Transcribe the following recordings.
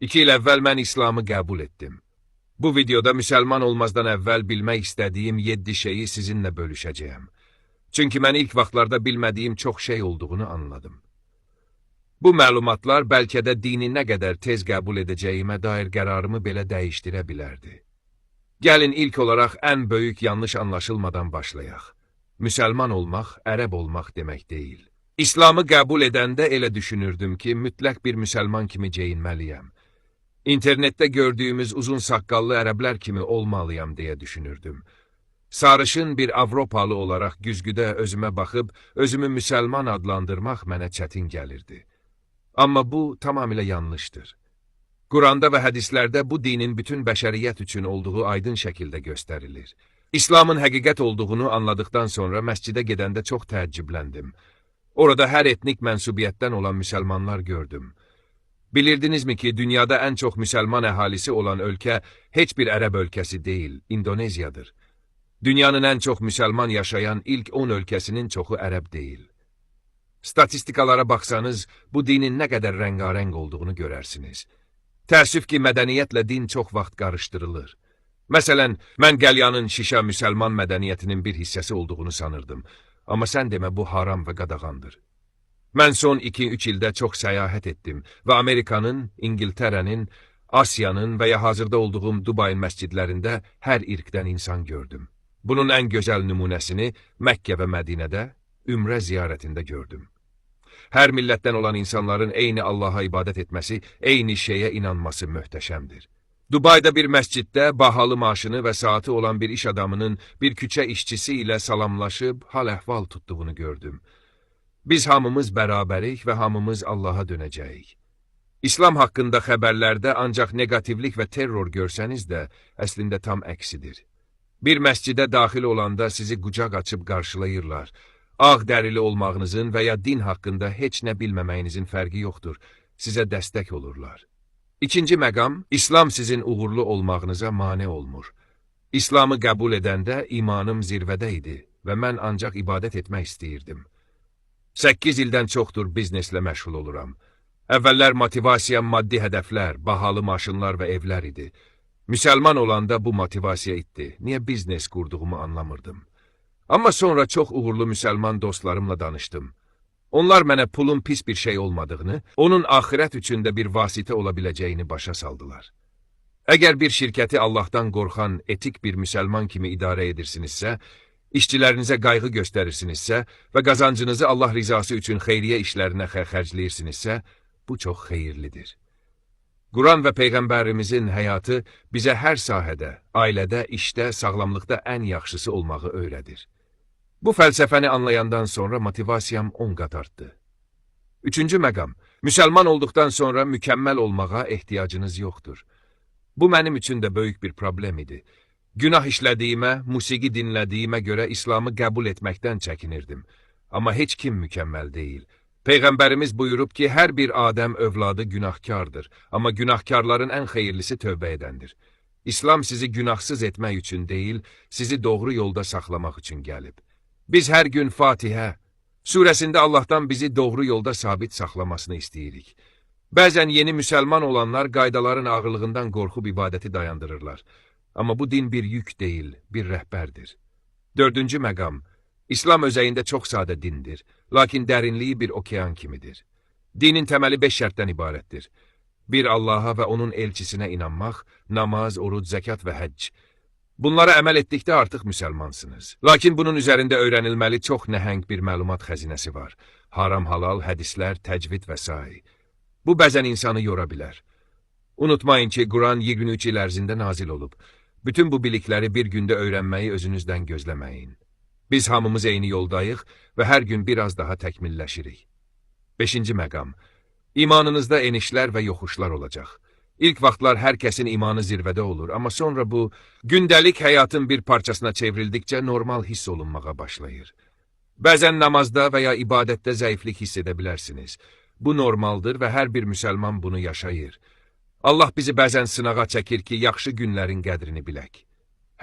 2 il əvvəl mən İslamı qəbul etdim. Bu videoda müsəlman olmazdan əvvəl bilmək istədiyim 7 şeyi sizinlə bölüşəcəyəm. Çünki mən ilk vaxtlarda bilmədiyim çox şey olduğunu anladım. Bu məlumatlar bəlkə də dini nə qədər tez qəbul edəcəyimə dair qərarımı belə dəyişdirə bilərdi. Gəlin ilk olaraq ən böyük yanlış anlaşılmadan başlayaq. Müsəlman olmaq, ərəb olmaq demək deyil. İslamı qəbul edəndə elə düşünürdüm ki, mütləq bir müsəlman kimi geyinməliyəm. İnternetdə gördüyümüz uzun saqqallı ərəblər kimi olmalıyam deyə düşünürdüm. Sarışın bir Avropalı olaraq güzgüdə özümə baxıb, özümü müsəlman adlandırmaq mənə çətin gəlirdi. Amma bu tamamilə yanlışdır. Quranda və hədislərdə bu dinin bütün bəşəriyyət üçün olduğu aydın şəkildə göstərilir. İslamın həqiqət olduğunu anladıqdan sonra məscidə gedəndə çox təəccübləndim. Orada hər etnik mənsubiyyətdən olan müsəlmanlar gördüm. Bilirdinizmi ki, dünyada ən çox müsəlman əhalisi olan ölkə heç bir ərəb ölkəsi deyil, İndoneziyadır. Dünyanın ən çox müsəlman yaşayan ilk 10 ölkəsinin çoxu ərəb deyil. Statistikalara baxsanız, bu dinin nə qədər rəngarəng olduğunu görərsiniz. Təəssüf ki, mədəniyyətlə din çox vaxt qarışdırılır. Məsələn, mən qəlyanın Şişa müsəlman mədəniyyətinin bir hissəsi olduğunu sanırdım. Amma sən demə, bu haram və qadağandır. Mən son 2-3 ildə çox səyahət etdim və Amerikanın, İngiltərənin, Asiyanın və ya hazırda olduğum Dubai məscidlərində hər irqdən insan gördüm. Bunun ən gözəl nümunəsini Məkkə və Mədinədə, ümrə ziyarətində gördüm. Hər millətdən olan insanların eyni Allaha ibadət etməsi, eyni şeyə inanması möhtəşəmdir. Dubayda bir məsciddə bahalı maşını və saatı olan bir iş adamının bir küçə işçisi ilə salamlaşıb hal-əhval tutduğunu gördüm. Biz hamımız bərabərik və hamımız Allaha dönəcəyik. İslam haqqında xəbərlərdə ancaq negativlik və terror görsəniz də, əslində tam əksidir. Bir məscidə daxil olanda sizi qucaq açıb qarşılayırlar. Ağ dərili olmağınızın və ya din haqqında heç nə bilməməyinizin fərqi yoxdur. Sizə dəstək olurlar. İkinci məqam, İslam sizin uğurlu olmağınıza mane olmur. İslamı qəbul edəndə imanım zirvədə idi və mən ancaq ibadət etmək istəyirdim. 8 ildən çoxdur bizneslə məşğul oluram. Əvvəllər motivasiyam maddi hədəflər, bahalı maşınlar və evlər idi. Müsəlman olanda bu motivasiya itdi. Niyə biznes qurduğumu anlamırdım. Amma sonra çox uğurlu müsəlman dostlarımla danışdım. Onlar mənə pulun pis bir şey olmadığını, onun axirət üçün də bir vasitə ola biləcəyini başa saldılar. Əgər bir şirkəti Allahdan qorxan, etik bir müsəlman kimi idarə edirsinizsə, işçilərinizə qayğı göstərirsinizsə və qazancınızı Allah rizası üçün xeyriyyə işlərinə xərcləyirsinizsə, bu çox xeyirlidir. Quran və Peyğəmbərimizin həyatı bizə hər sahədə, ailədə, işdə, sağlamlıqda ən yaxşısı olmağı öyrədir. Bu fəlsəfəni anlayandan sonra motivasiyam 10 qat artdı. Üçüncü məqam, müsəlman olduqdan sonra mükəmməl olmağa ehtiyacınız yoxdur. Bu mənim üçün də böyük bir problem idi. Günah işlədiyimə, musiqi dinlədiyimə görə İslamı qəbul etməkdən çəkinirdim. Amma heç kim mükəmməl deyil. Peyğəmbərimiz buyurub ki, hər bir Adəm övladı günahkardır, amma günahkarların ən xeyirlisi tövbə edəndir. İslam sizi günahsız etmək üçün deyil, sizi doğru yolda saxlamaq üçün gəlib. Biz hər gün Fatihə surəsində Allahdan bizi doğru yolda sabit saxlamasını istəyirik. Bəzən yeni müsəlman olanlar qaydaların ağırlığından qorxub ibadəti dayandırırlar. Amma bu din bir yük deyil, bir rəhbərdir. Dördüncü məqam, İslam özəyində çox sadə dindir, lakin dərinliyi bir okean kimidir. Dinin təməli 5 şərtdən ibarətdir. Bir Allaha və onun elçisinə inanmaq, namaz, oruc, zəkat və həcc. Bunlara əməl etdikdə artıq müsəlmansınız. Lakin bunun üzərində öyrənilməli çox nəhəng bir məlumat xəzinəsi var. Haram, halal, hədislər, təcvid və s. Bu bəzən insanı yora bilər. Unutmayın ki, Quran 23 il ərzində nazil olub. Bütün bu bilikləri bir gündə öyrənməyi özünüzdən gözləməyin. Biz hamımız eyni yoldayıq və hər gün biraz daha təkmilləşirik. 5-ci məqam. İmanınızda enişlər və yoxuşlar olacaq. İlk vaxtlar hər kəsin imanı zirvədə olur, amma sonra bu, gündəlik həyatın bir parçasına çevrildikcə normal hiss olunmağa başlayır. Bəzən namazda və ya ibadətdə zəiflik hiss edə bilərsiniz. Bu normaldır və hər bir müsəlman bunu yaşayır. Allah bizi bəzən sınağa çəkir ki, yaxşı günlərin qədrini bilək.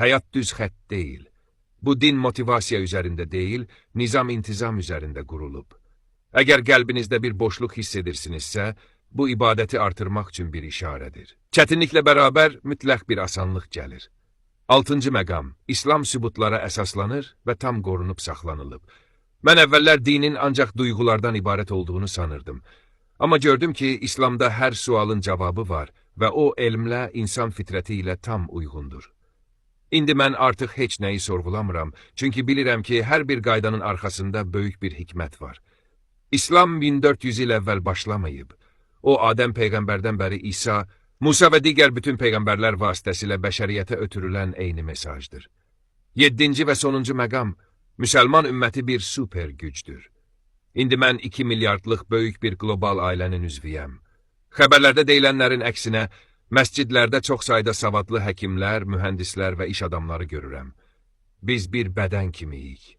Həyat düz xətt deyil. Bu din motivasiya üzərində deyil, nizam-intizam üzərində qurulub. Əgər qəlbinizdə bir boşluq hiss edirsinizsə, bu ibadəti artırmaq üçün bir işarədir. Çətinliklə bərabər mütləq bir asanlıq gəlir. 6-cı məqam, İslam sübutlara əsaslanır və tam qorunub saxlanılıb. Mən əvvəllər dinin ancaq duyğulardan ibarət olduğunu sanırdım. Amma gördüm ki, İslamda hər sualın cavabı var və o elmlə, insan fitrəti ilə tam uyğundur. İndi mən artıq heç nəyi sorğulamıram, çünki bilirəm ki, hər bir qaydanın arxasında böyük bir hikmət var. İslam 1400 il əvvəl başlamayıb. O, Adəm Peyğəmbərdən bəri İsa, Musa və digər bütün peyğəmbərlər vasitəsilə bəşəriyyətə ötürülən eyni mesajdır. 7-ci və sonuncu məqam, müsəlman ümməti bir super gücdür. İndi mən 2 milyardlıq böyük bir qlobal ailənin üzvüyəm. Xəbərlərdə deyilənlərin əksinə, məscidlərdə çox sayda savadlı həkimlər, mühəndislər və iş adamları görürəm. Biz bir bədən kimiyik.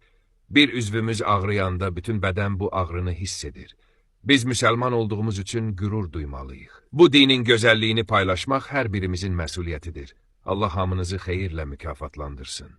Bir üzvümüz ağrıyanda bütün bədən bu ağrını hiss edir. Biz müsəlman olduğumuz üçün qürur duymalıyıq. Bu dinin gözəlliyini paylaşmaq hər birimizin məsuliyyətidir. Allah hamınızı xeyirlə mükafatlandırsın.